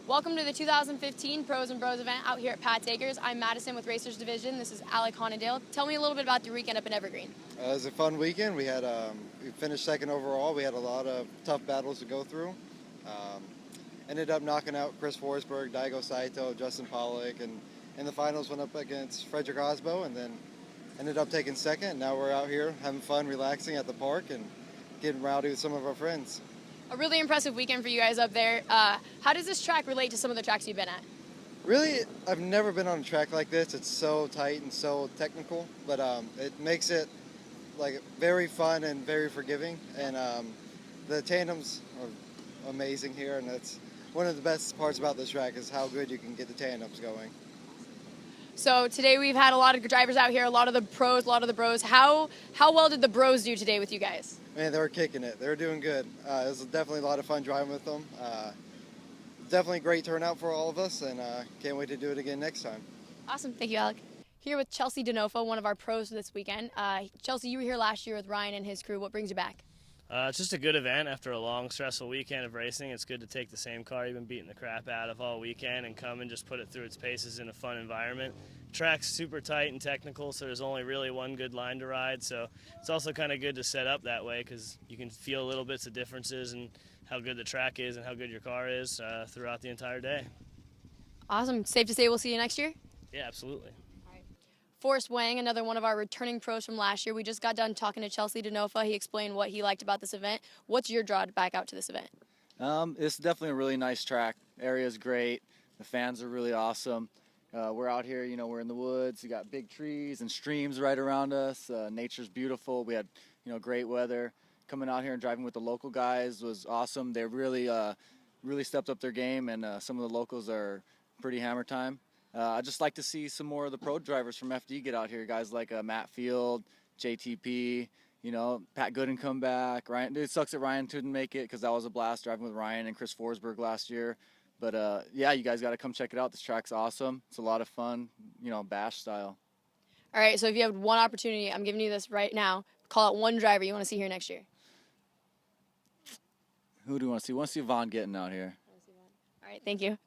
Welcome to the 2015 Pros and Bros event out here at Pat's Acres. I'm Maddison with Racers Division. This is Alec Honadale. Tell me a little bit about your weekend up in Evergreen. It was a fun weekend. We finished second overall. We had a lot of tough battles to go through. Ended up knocking out Chris Forsberg, Daigo Saito, Justin Pollock, and in the finals went up against Frederick Osbo, and then ended up taking second. Now we're out here having fun, relaxing at the park, and getting rowdy with some of our friends. A really impressive weekend for you guys up there. How does this track relate to some of the tracks you've been at? Really, I've never been on a track like this. It's so tight and so technical, but it makes it like very fun and very forgiving. And the tandems are amazing here, and that's one of the best parts about this track is how good you can get the tandems going. So today we've had a lot of drivers out here, a lot of the pros, a lot of the bros. How well did the bros do today with you guys? Man, they were kicking it. They were doing good. It was definitely a lot of fun driving with them. Definitely a great turnout for all of us, and can't wait to do it again next time. Awesome. Thank you, Alec. Here with Chelsea D'Onofo, one of our pros this weekend. Chelsea, you were here last year with Ryan and his crew. What brings you back? It's just a good event after a long, stressful weekend of racing. It's good to take the same car you've been beating the crap out of all weekend and come and just put it through its paces in a fun environment. Track's super tight and technical, so there's only really one good line to ride. So it's also kind of good to set up that way because you can feel little bits of differences in how good the track is and how good your car is throughout the entire day. Awesome. Safe to say we'll see you next year? Yeah, absolutely. Forrest Wang, another one of our returning pros from last year. We just got done talking to Chelsea D'Onofo. He explained what he liked about this event. What's your draw back out to this event? It's definitely a really nice track. Area's great. The fans are really awesome. We're out here, we're in the woods. We got big trees and streams right around us. Nature's beautiful. We had, great weather. Coming out here and driving with the local guys was awesome. They really stepped up their game, and some of the locals are pretty hammer time. I'd just like to see some more of the pro drivers from FD get out here. Guys like Matt Field, JTP, Pat Gooden come back. Ryan, it sucks that Ryan couldn't make it because that was a blast driving with Ryan and Chris Forsberg last year. But, yeah, you guys got to come check it out. This track's awesome. It's a lot of fun, bash style. All right, so if you have one opportunity, I'm giving you this right now. Call out one driver you want to see here next year. Who do you want to see? I want to see Vaughn getting out here. All right, thank you.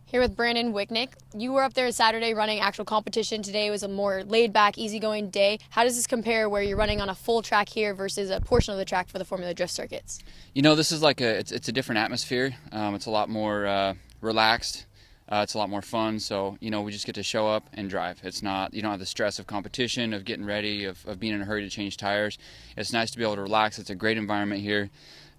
Here with Brandon Wicknick. You were up there Saturday running actual competition. Today was a more laid-back, easygoing day. How does this compare where you're running on a full track here versus a portion of the track for the Formula Drift circuits? This is like it's a different atmosphere. It's a lot more relaxed. It's a lot more fun. So, we just get to show up and drive. It's not, you don't have the stress of competition, of getting ready, of being in a hurry to change tires. It's nice to be able to relax. It's a great environment here.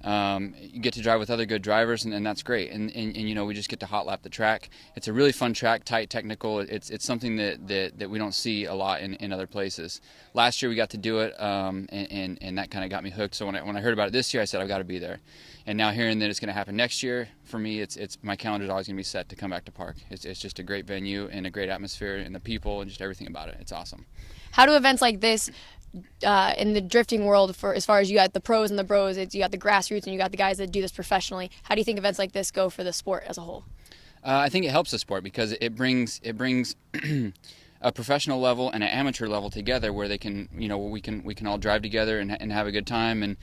You get to drive with other good drivers, and that's great. And we just get to hot lap the track. It's a really fun track, tight, technical. It's something that we don't see a lot in other places. Last year we got to do it, and that kind of got me hooked. So when I heard about it this year, I said I've got to be there. And now hearing that it's going to happen next year, for me, it's my calendar's always going to be set to come back to Park. It's just a great venue and a great atmosphere, and the people and just everything about it. It's awesome. How do events like this in the drifting world, for as far as you got the pros and the bros, you got the grassroots and you got the guys that do this professionally, how do you think events like this go for the sport as a whole? I think it helps the sport because it brings a professional level and an amateur level together where they can, we can all drive together and have a good time, and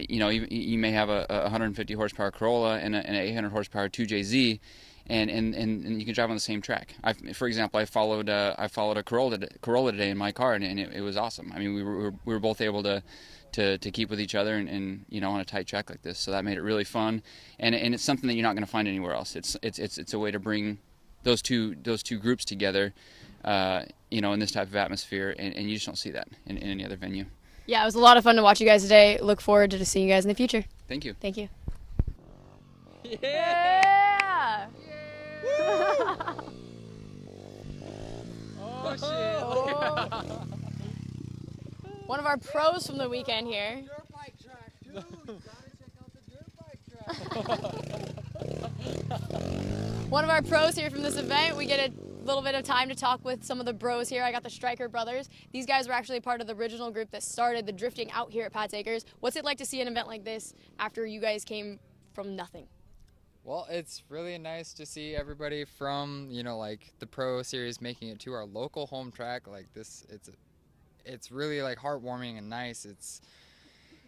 you may have a 150 horsepower Corolla and an 800 horsepower 2JZ. And you can drive on the same track. For example, I followed a Corolla today in my car, and it was awesome. I mean, we were both able to keep with each other and on a tight track like this. So that made it really fun, and it's something that you're not going to find anywhere else. It's a way to bring those two groups together, in this type of atmosphere, and you just don't see that in any other venue. Yeah, it was a lot of fun to watch you guys today. Look forward to seeing you guys in the future. Thank you. Thank you. Yeah! Oh, shit. One of our pros from the weekend here. Dirt bike track, dude. Gotta check out the dirt bike track. One of our pros here from this event. We get a little bit of time to talk with some of the bros here. I got the Stryker brothers. These guys were actually part of the original group that started the drifting out here at Pat's Acres. What's it like to see an event like this after you guys came from nothing? Well, it's really nice to see everybody from, like the Pro Series making it to our local home track like this. It's really like heartwarming and nice.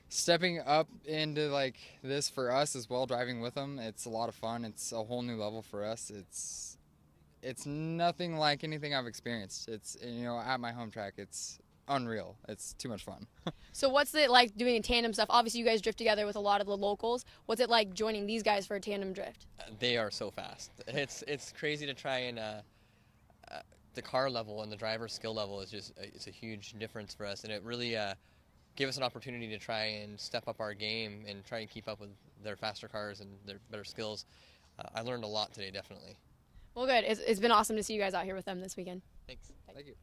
stepping up into like this for us as well, driving with them, it's a lot of fun. It's a whole new level for us. It's nothing like anything I've experienced. It's, you know, at my home track, it's unreal. It's too much fun. So what's it like doing tandem stuff? Obviously, you guys drift together with a lot of the locals. What's it like joining these guys for a tandem drift? They are so fast. It's crazy to try and the car level and the driver skill level is just it's a huge difference for us, and it really gave us an opportunity to try and step up our game and try and keep up with their faster cars and their better skills. I learned a lot today, definitely. Well, good. It's been awesome to see you guys out here with them this weekend. Thanks. Thank you.